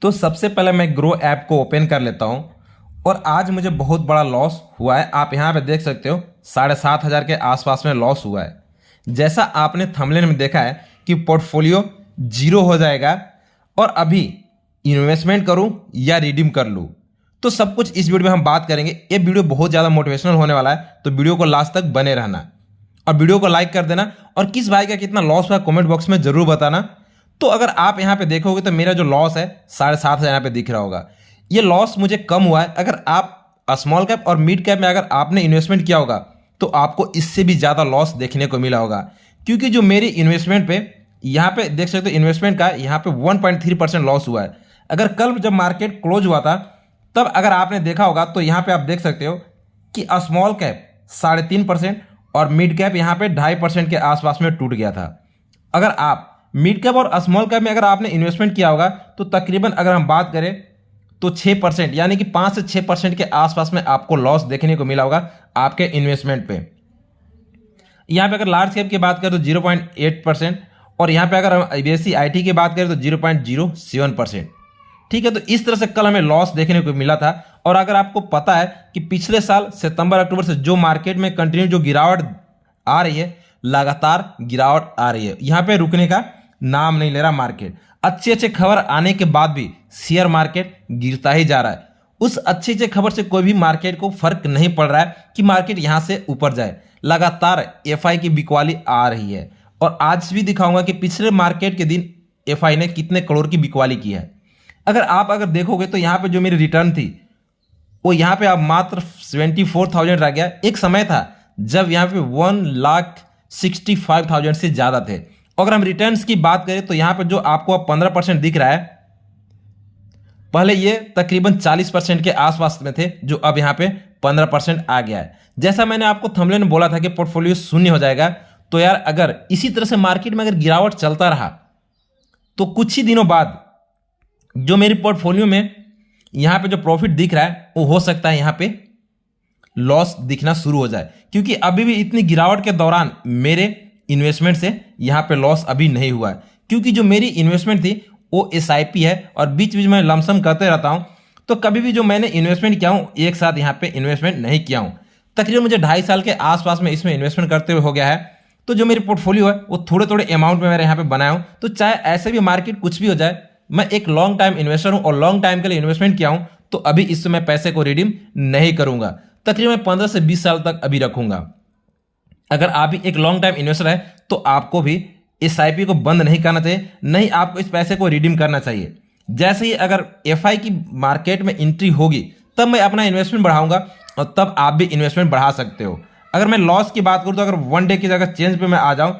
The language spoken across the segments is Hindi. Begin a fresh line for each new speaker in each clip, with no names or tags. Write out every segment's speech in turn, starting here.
तो सबसे पहले मैं ग्रो ऐप को ओपन कर लेता हूँ और आज मुझे बहुत बड़ा लॉस हुआ है। आप यहाँ पे देख सकते हो 7,500 के आसपास में लॉस हुआ है। जैसा आपने थंबनेल में देखा है कि पोर्टफोलियो जीरो हो जाएगा और अभी इन्वेस्टमेंट करूँ या रिडीम कर लूँ, तो सब कुछ इस वीडियो में हम बात करेंगे। ये वीडियो बहुत ज़्यादा मोटिवेशनल होने वाला है, तो वीडियो को लास्ट तक बने रहना और वीडियो को लाइक कर देना और किस भाई का कितना लॉस हुआ कमेंट बॉक्स में जरूर बताना। तो अगर आप यहाँ पे देखोगे तो मेरा जो लॉस है 7,500 यहाँ पे दिख रहा होगा। ये लॉस मुझे कम हुआ है। अगर आप स्मॉल कैप और मिड कैप में अगर आपने इन्वेस्टमेंट किया होगा तो आपको इससे भी ज़्यादा लॉस देखने को मिला होगा, क्योंकि जो मेरी इन्वेस्टमेंट पे यहाँ पे देख सकते हो इन्वेस्टमेंट का यहाँ पे 1.3% लॉस हुआ है। अगर कल जब मार्केट क्लोज हुआ था तब अगर आपने देखा होगा तो यहाँ पे आप देख सकते हो कि स्मॉल कैप 3.5% और मिड कैप यहाँ पे 2.5% के आसपास में टूट गया था। अगर आप मिड कैप और स्मॉल कैप में अगर आपने इन्वेस्टमेंट किया होगा तो तकरीबन अगर हम बात करें तो 6% यानी कि 5 से 6% के आसपास में आपको लॉस देखने को मिला होगा आपके इन्वेस्टमेंट पे। यहाँ पे अगर लार्ज कैप की बात करें तो 0.8% और यहाँ पे अगर हम IBSC IT की बात करें तो 0.07%। ठीक है, तो इस तरह से कल हमें लॉस देखने को मिला था। और अगर आपको पता है कि पिछले साल सितंबर अक्टूबर से जो मार्केट में कंटिन्यू जो गिरावट आ रही है, लगातार गिरावट आ रही है, यहाँ पे रुकने का नाम नहीं ले रहा मार्केट। अच्छे अच्छे खबर आने के बाद भी शेयर मार्केट गिरता ही जा रहा है। उस अच्छी अच्छी खबर से कोई भी मार्केट को फर्क नहीं पड़ रहा है कि मार्केट यहाँ से ऊपर जाए। लगातार FI की बिकवाली आ रही है और आज भी दिखाऊंगा कि पिछले मार्केट के दिन FI ने कितने करोड़ की बिकवाली की है। अगर देखोगे तो यहाँ पे जो मेरी रिटर्न थी वो यहाँ पे अब मात्र 74,000 रह गया। एक समय था जब यहाँ पे 1,65,000 से ज़्यादा थे। अगर हम रिटर्न्स की बात करें तो यहाँ पे जो आपको अब 15% दिख रहा है, पहले ये तकरीबन 40% के आसपास में थे, जो अब यहाँ पे 15% आ गया है। जैसा मैंने आपको थंबनेल में बोला था कि पोर्टफोलियो शून्य हो जाएगा, तो यार अगर इसी तरह से मार्केट में अगर गिरावट चलता रहा तो कुछ ही दिनों बाद जो मेरी पोर्टफोलियो में यहाँ पे जो प्रॉफिट दिख रहा है वो हो सकता है यहाँ पे लॉस दिखना शुरू हो जाए, क्योंकि अभी भी इतनी गिरावट के दौरान मेरे इन्वेस्टमेंट से यहाँ पे लॉस अभी नहीं हुआ है। क्योंकि जो मेरी इन्वेस्टमेंट थी वो SIP है और बीच बीच में लमसम करते रहता हूँ, तो कभी भी जो मैंने इन्वेस्टमेंट किया हूँ एक साथ यहाँ पे इन्वेस्टमेंट नहीं किया हूँ। तकरीबन मुझे 2.5 साल के आसपास में इसमें इन्वेस्टमेंट करते हुए हो गया है। तो जो मेरी पोर्टफोलियो है वो थोड़े थोड़े अमाउंट में मेरे यहाँ पे बनाया हूँ। तो चाहे ऐसे भी मार्केट कुछ भी हो जाए, मैं एक लॉन्ग टाइम इन्वेस्टर हूँ और लॉन्ग टाइम के लिए इन्वेस्टमेंट किया हूँ, तो अभी इससे मैं पैसे को रिडीम नहीं करूंगा। तकरीबन 15 से 20 साल तक अभी रखूंगा। अगर आप भी एक लॉन्ग टाइम इन्वेस्टर है तो आपको भी SIP को बंद नहीं करना चाहिए, नहीं आपको इस पैसे को रिडीम करना चाहिए। जैसे ही अगर FI की मार्केट में एंट्री होगी तब मैं अपना इन्वेस्टमेंट बढ़ाऊंगा और तब आप भी इन्वेस्टमेंट बढ़ा सकते हो। अगर मैं लॉस की बात करूँ तो अगर 1 डे की जगह चेंज पे मैं आ जाऊँ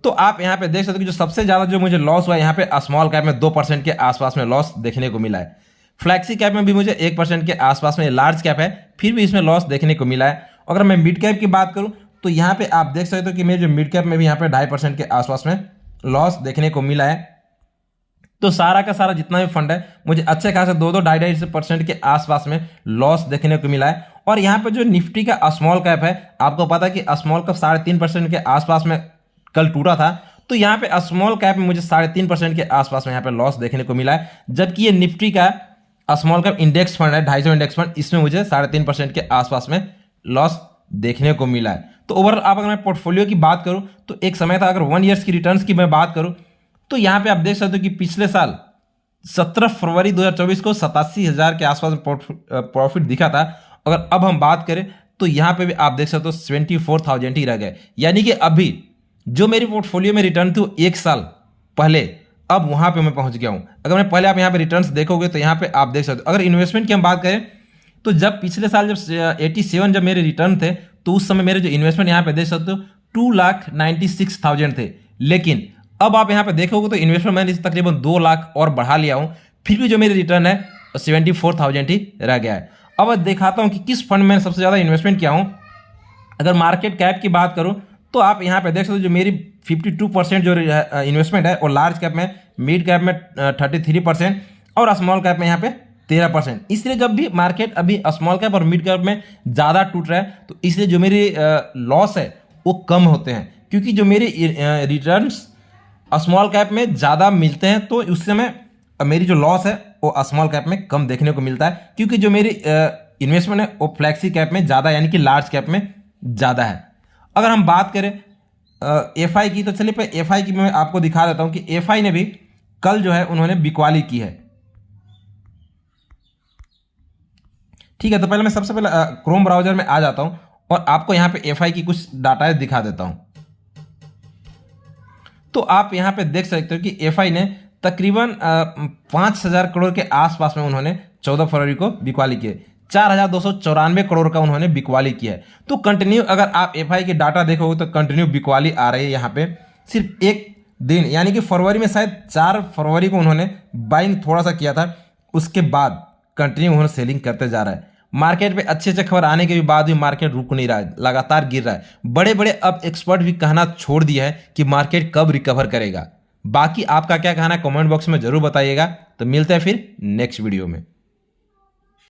तो आप यहाँ पे देख सकते हो कि जो सबसे ज़्यादा जो मुझे लॉस हुआ यहाँ पे स्मॉल कैप में 2% के आसपास में लॉस देखने को मिला है। फ्लैक्सी कैप में भी मुझे 1% के आसपास में, लार्ज कैप है फिर भी इसमें लॉस देखने को मिला है। अगर मैं मिड कैप की बात करूँ तो यहाँ पे आप देख सकते हो कि मेरे जो मिड कैप में भी यहाँ पे 2.5% के आसपास में लॉस देखने को मिला है। तो सारा का सारा जितना भी फंड है मुझे अच्छे खासे 2-2.5% के आसपास में लॉस देखने को मिला है। और यहाँ पे जो निफ्टी का स्मॉल कैप है, आपको पता है कि स्मॉल कैप 3.5% के आसपास में कल टूटा था, तो यहाँ पे स्मॉल कैप में मुझे 3.5% के आसपास में यहाँ पे लॉस देखने को मिला है। जबकि ये निफ्टी का स्मॉल कैप इंडेक्स फंड है, 250 इंडेक्स फंड, इसमें मुझे 3.5% के आसपास में लॉस देखने को मिला है। तो ओवरऑल आप अगर मैं पोर्टफोलियो की बात करूं तो एक समय था, अगर 1 ईयर्स की रिटर्न्स की मैं बात करूं तो यहाँ पे आप देख सकते हो कि पिछले साल 17 फरवरी 2024 को 87,000 के आसपास प्रॉफिट दिखा था। अगर अब हम बात करें तो यहाँ पे भी आप देख सकते हो 24,000 ही रह गए। यानी कि अभी जो मेरी पोर्टफोलियो में रिटर्न थी 1 साल पहले, अब वहाँ पे मैं पहुँच गया हूँ। अगर मैं पहले आप यहाँ पे रिटर्न्स देखोगे तो यहाँ पे आप देख सकते हो। अगर इन्वेस्टमेंट की हम बात करें तो जब पिछले साल जब 87 जब मेरे रिटर्न थे तो उस समय मेरे जो इन्वेस्टमेंट यहाँ पे देख सकते हो 2,96,000 थे। लेकिन अब आप यहाँ पे देखोगे तो इन्वेस्टमेंट मैंने तकरीबन 2 लाख और बढ़ा लिया हूँ, फिर भी जो मेरी रिटर्न है 74,000 ही रह गया है। अब दिखाता हूँ कि किस फंड में सबसे ज़्यादा इन्वेस्टमेंट किया हूँ। अगर मार्केट कैप की बात करूँ तो आप यहाँ पे देख सकते हो जो मेरी 52% जो इन्वेस्टमेंट है वो लार्ज कैप में, मिड कैप में 33% और स्मॉल कैप में यहाँ पे 13%। इसलिए जब भी मार्केट अभी स्मॉल कैप और मिड कैप में ज़्यादा टूट रहा है तो इसलिए जो मेरी लॉस है वो कम होते हैं, क्योंकि जो मेरे रिटर्न्स स्मॉल कैप में ज़्यादा मिलते हैं तो उससे मैं अब मेरी जो लॉस है वो स्मॉल कैप में कम देखने को मिलता है, क्योंकि जो मेरी इन्वेस्टमेंट है वो फ्लैक्सी कैप में ज़्यादा यानी कि लार्ज कैप में ज़्यादा है। अगर हम बात करें एफ आई की, तो चलिए पे एफ आई की मैं आपको दिखा देता हूँ कि एफ आई ने भी कल जो है उन्होंने बिकवाली की है। ठीक है, तो पहले मैं सबसे पहले क्रोम ब्राउजर में आ जाता हूँ और आपको यहाँ पे एफ आई की कुछ डाटा दिखा देता हूँ। तो आप यहाँ पे देख सकते हो कि एफ आई ने तकरीबन 5,000 करोड़ के आसपास में उन्होंने 14 फरवरी को बिकवाली की है। 4,294 करोड़ का उन्होंने बिकवाली किया है। तो कंटिन्यू अगर आप एफ आई की डाटा देखोगे तो कंटिन्यू बिकवाली आ रही है यहाँ पे। सिर्फ एक दिन यानी कि फरवरी में शायद 4 फरवरी को उन्होंने बाइंग थोड़ा सा किया था, उसके बाद कंटिन्यू उन्होंने सेलिंग करते जा रहा है। मार्केट पे अच्छे अच्छे खबर आने के भी बाद भी मार्केट रुक नहीं रहा है, लगातार गिर रहा है। बड़े बड़े अब एक्सपर्ट भी कहना छोड़ दिया है कि मार्केट कब रिकवर करेगा। बाकी आपका क्या कहना है कमेंट बॉक्स में जरूर बताइएगा। तो मिलते हैं फिर नेक्स्ट वीडियो में।